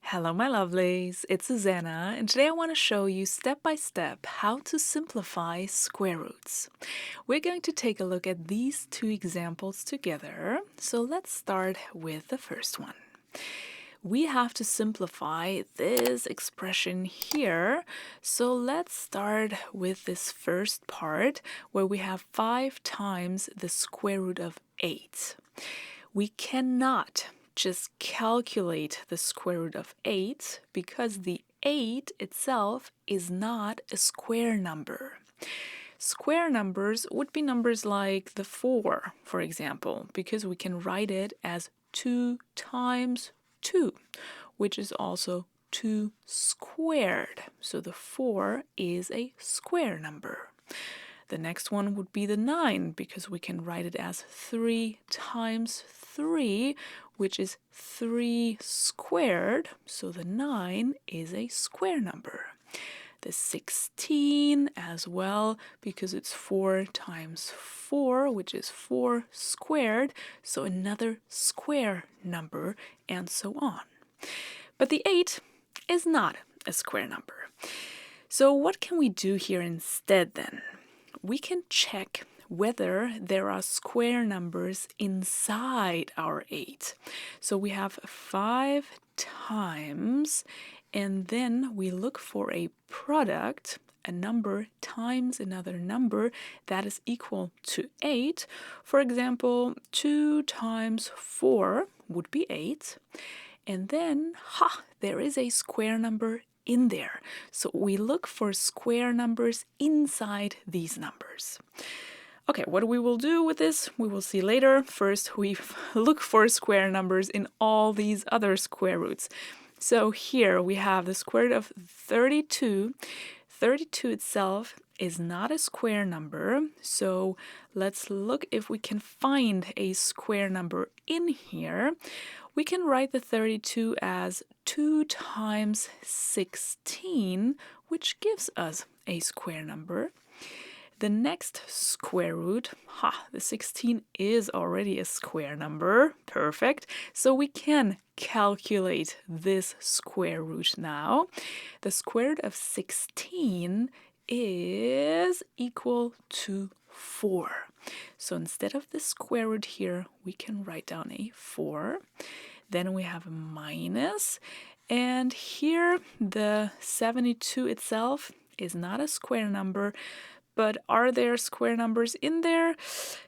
Hello, my lovelies. It's Susanna, and today I want to show you step by step how to simplify square roots. We're going to take a look at these two examples together. So let's start with the first one. We have to simplify this expression here. So let's start with this first part where we have 5 times the square root of 8. We cannot just calculate the square root of 8 because the 8 itself is not a square number. Square numbers would be numbers like the 4, for example, because we can write it as 2 times 2, which is also 2 squared. So the 4 is a square number. The next one would be the 9, because we can write it as 3 times 3, which is 3 squared. So the 9 is a square number. The 16 as well, because it's 4 times 4, which is 4 squared. So another square number, and so on. But the 8 is not a square number. So what can we do here instead then? We can check whether there are square numbers inside our 8. So we have 5 times, and then we look for a product, a number times another number that is equal to 8. For example, 2 times 4 would be 8. And then, there is a square number in there. So we look for square numbers inside these numbers. Okay, what we will do with this, we will see later. First, we look for square numbers in all these other square roots. So here we have the square root of 32. 32 itself is not a square number, so let's look if we can find a square number in here. We can write the 32 as 2 times 16, which gives us a square number. The next square root, the 16 is already a square number. Perfect. So we can calculate this square root now. The square root of 16 is equal to 4. So instead of the square root here, we can write down a 4. Then we have a minus. And here the 72 itself is not a square number, but are there square numbers in there?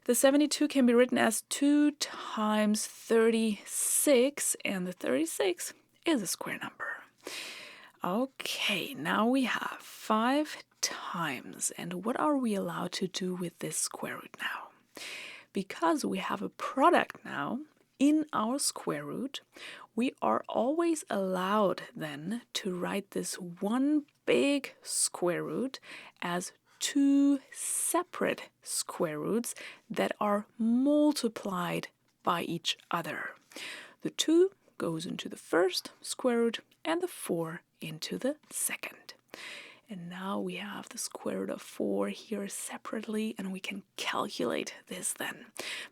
The 72 can be written as 2 times 36, and the 36 is a square number. Okay, now we have 5 times, and what are we allowed to do with this square root now? Because we have a product now in our square root, we are always allowed then to write this one big square root as 2 separate square roots that are multiplied by each other. The 2 goes into the first square root and the 4 into the second. And now we have the square root of 4 here separately, and we can calculate this then.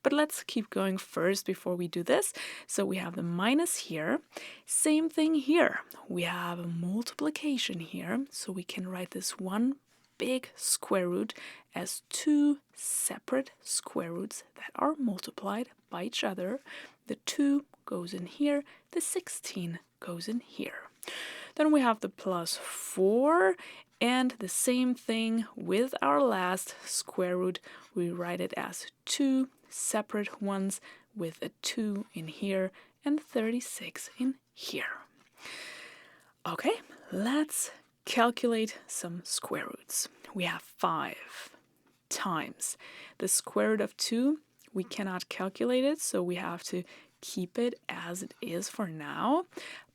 But let's keep going first before we do this. So we have the minus here. Same thing here. We have a multiplication here, so we can write this one big square root as 2 separate square roots that are multiplied by each other. The 2 goes in here, the 16 goes in here. Then we have the plus 4, and the same thing with our last square root. We write it as 2 separate ones with a 2 in here and 36 in here. Okay, let's calculate some square roots. We have 5 times the square root of 2. We cannot calculate it, so we have to keep it as it is for now.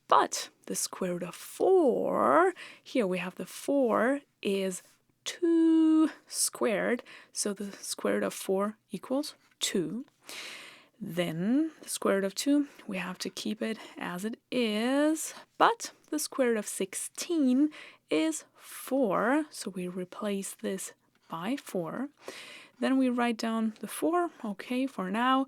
But the square root of 4, here we have the 4 is 2 squared, so the square root of 4 equals 2. Then the square root of 2, we have to keep it as it is, but the square root of 16 is 4, so we replace this by 4. Then we write down the 4, okay, for now.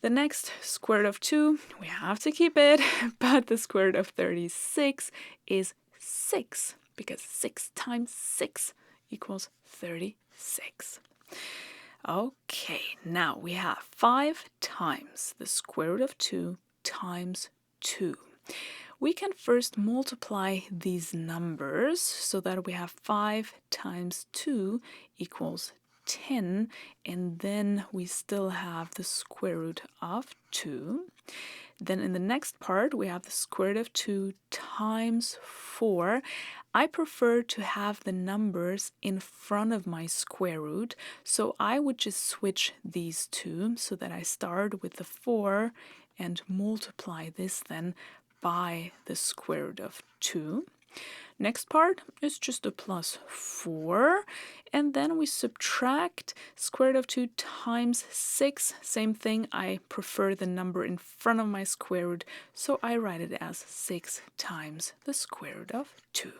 The next, square root of 2, we have to keep it, but the square root of 36 is 6, because 6 times 6 equals 36. Okay, now we have 5 times the square root of 2 times 2. We can first multiply these numbers so that we have 5 times 2 equals 10, and then we still have the square root of 2. Then in the next part, we have the square root of 2 times 4. I prefer to have the numbers in front of my square root, so I would just switch these two so that I start with the 4 and multiply this then by the square root of 2. Next part is just a plus 4, and then we subtract square root of 2 times 6. Same thing, I prefer the number in front of my square root, so I write it as 6 times the square root of 2.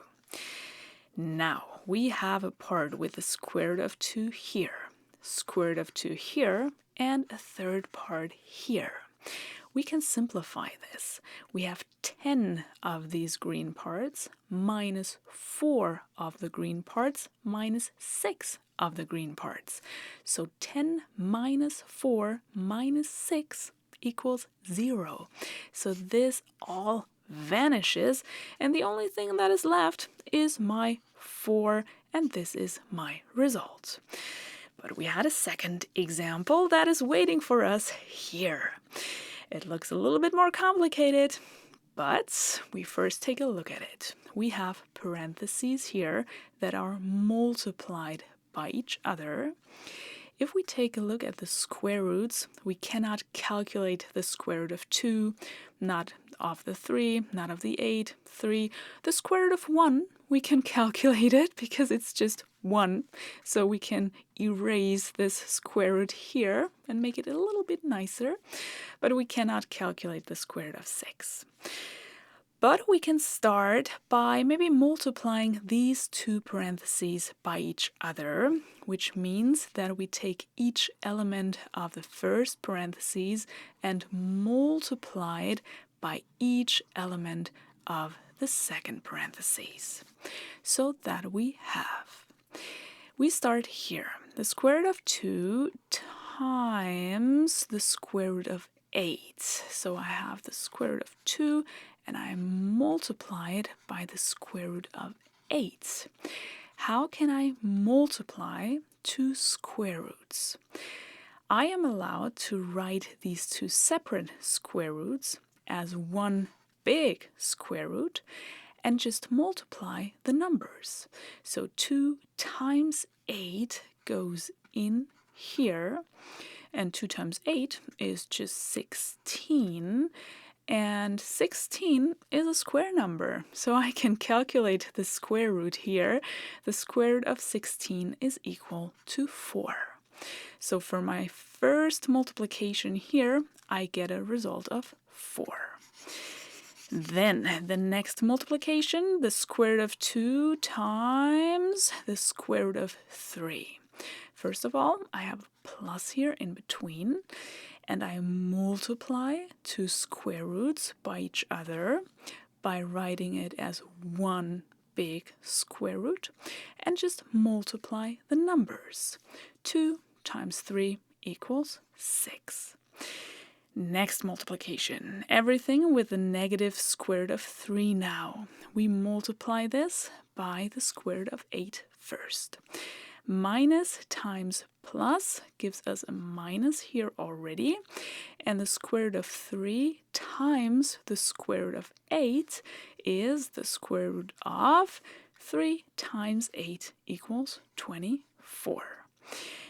Now we have a part with the square root of 2 here, square root of 2 here, and a third part here. We can simplify this. We have 10 of these green parts minus 4 of the green parts minus 6 of the green parts. So 10 minus 4 minus 6 equals 0. So this all vanishes, and the only thing that is left is my 4, and this is my result. But we had a second example that is waiting for us here. It looks a little bit more complicated, but we first take a look at it. We have parentheses here that are multiplied by each other. If we take a look at the square roots, we cannot calculate the square root of 2, not of the 3, not of the 8, 3. The square root of 1, we can calculate it because it's just 1. So we can erase this square root here and make it a little bit nicer, but we cannot calculate the square root of 6. But we can start by maybe multiplying these two parentheses by each other, which means that we take each element of the first parentheses and multiply it by each element of the second parentheses. So that we start here. The square root of 2 times the square root of 8. So I have the square root of 2 and I multiply it by the square root of 8. How can I multiply two square roots? I am allowed to write these two separate square roots as one big square root and just multiply the numbers. So 2 times 8 goes in here, and 2 times 8 is just 16. And 16 is a square number, so I can calculate the square root here. The square root of 16 is equal to 4. So for my first multiplication here, I get a result of 4. Then the next multiplication, the square root of 2 times the square root of 3. First of all, I have a plus here in between, and I multiply two square roots by each other by writing it as one big square root and just multiply the numbers. 2 times 3 equals 6. Next multiplication, everything with the negative square root of 3 now. We multiply this by the square root of 8 first. Minus times plus gives us a minus here already, and the square root of 3 times the square root of 8 is the square root of 3 times 8 equals 24.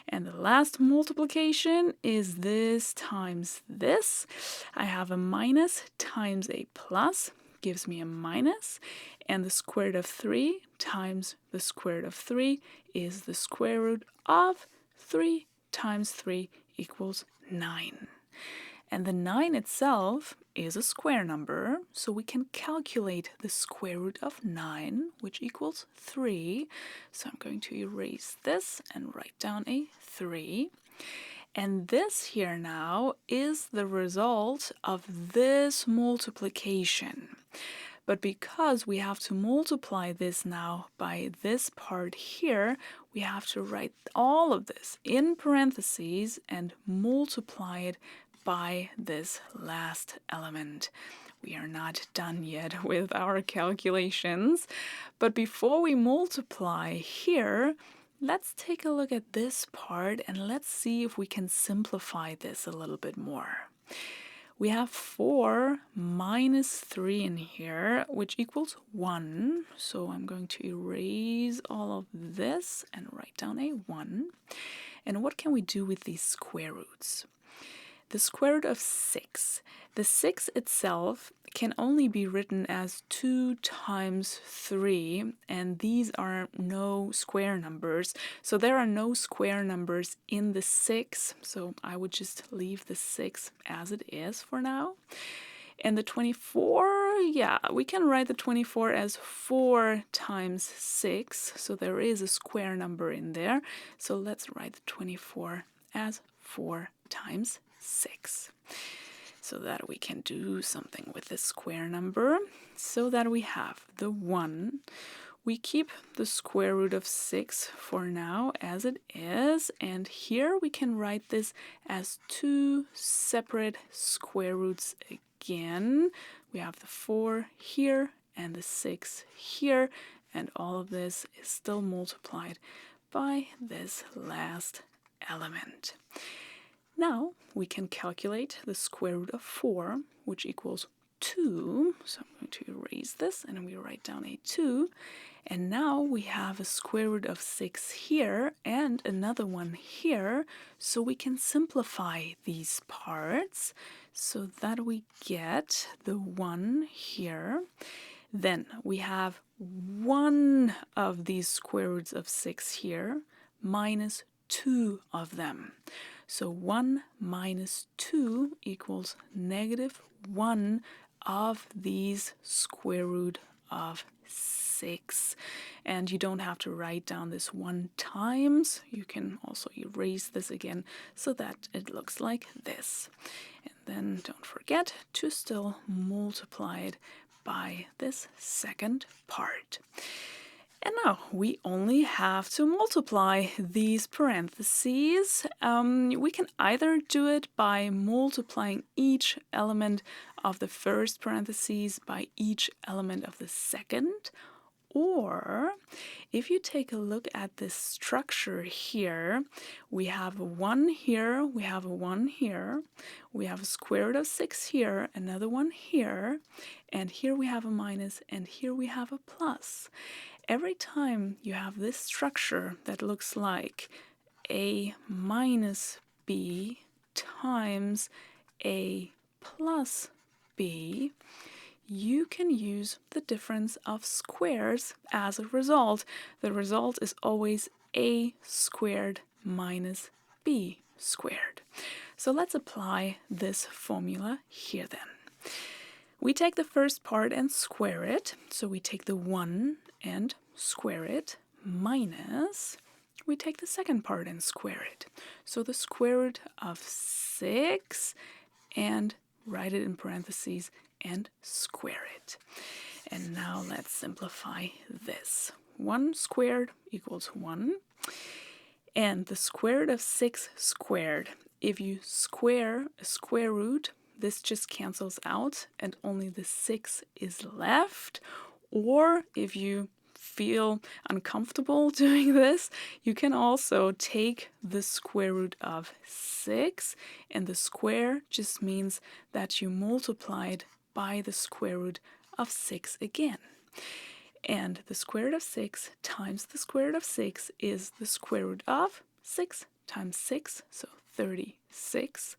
And the last multiplication is this times this. I have a minus times a plus gives me a minus, and the square root of 3 times the square root of 3 is the square root of 3 times 3 equals 9. And the 9 itself is a square number, so we can calculate the square root of 9, which equals 3. So I'm going to erase this and write down a 3. And this here now is the result of this multiplication. But because we have to multiply this now by this part here, we have to write all of this in parentheses and multiply it by this last element. We are not done yet with our calculations, but before we multiply here, let's take a look at this part and let's see if we can simplify this a little bit more. We have 4 minus 3 in here, which equals 1. So I'm going to erase all of this and write down a 1. And what can we do with these square roots? The square root of 6. The 6 itself can only be written as 2 times 3, and these are no square numbers. So there are no square numbers in the 6, so I would just leave the 6 as it is for now. And the 24, yeah, we can write the 24 as 4 times 6, so there is a square number in there. So let's write the 24 as 4 times 6, so that we can do something with this square number, so that we have the 1. We keep the square root of 6 for now as it is, and here we can write this as 2 separate square roots again. We have the 4 here and the 6 here, and all of this is still multiplied by this last element. Now we can calculate the square root of 4, which equals 2. So I'm going to erase this and we write down a 2. And now we have a square root of 6 here and another one here. So we can simplify these parts so that we get the 1 here. Then we have one of these square roots of 6 here minus 2 of them. So 1 minus 2 equals negative 1 of these square root of 6. And you don't have to write down this 1 times. You can also erase this again so that it looks like this. And then don't forget to still multiply it by this second part. And now we only have to multiply these parentheses. We can either do it by multiplying each element of the first parentheses by each element of the second, or if you take a look at this structure here, we have a 1 here, we have a 1 here, we have a square root of 6 here, another one here, and here we have a minus, and here we have a plus. Every time you have this structure that looks like a minus b times a plus b, you can use the difference of squares as a result. The result is always a squared minus b squared. So let's apply this formula here then. We take the first part and square it. So we take the 1 and square it minus, we take the second part and square it. So the square root of 6 and write it in parentheses and square it. And now let's simplify this. 1 squared equals 1. And the square root of 6 squared, if you square a square root, this just cancels out and only the 6 is left. Or if you feel uncomfortable doing this, you can also take the square root of 6, and the square just means that you multiplied by the square root of 6 again. And the square root of 6 times the square root of 6 is the square root of 6 times 6, so 36.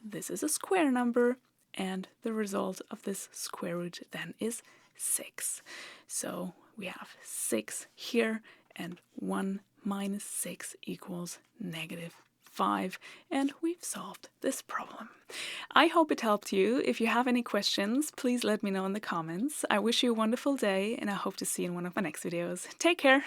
This is a square number, and the result of this square root then is 6. So we have 6 here, and 1 minus 6 equals negative 5, and we've solved this problem. I hope it helped you. If you have any questions, please let me know in the comments. I wish you a wonderful day, and I hope to see you in one of my next videos. Take care!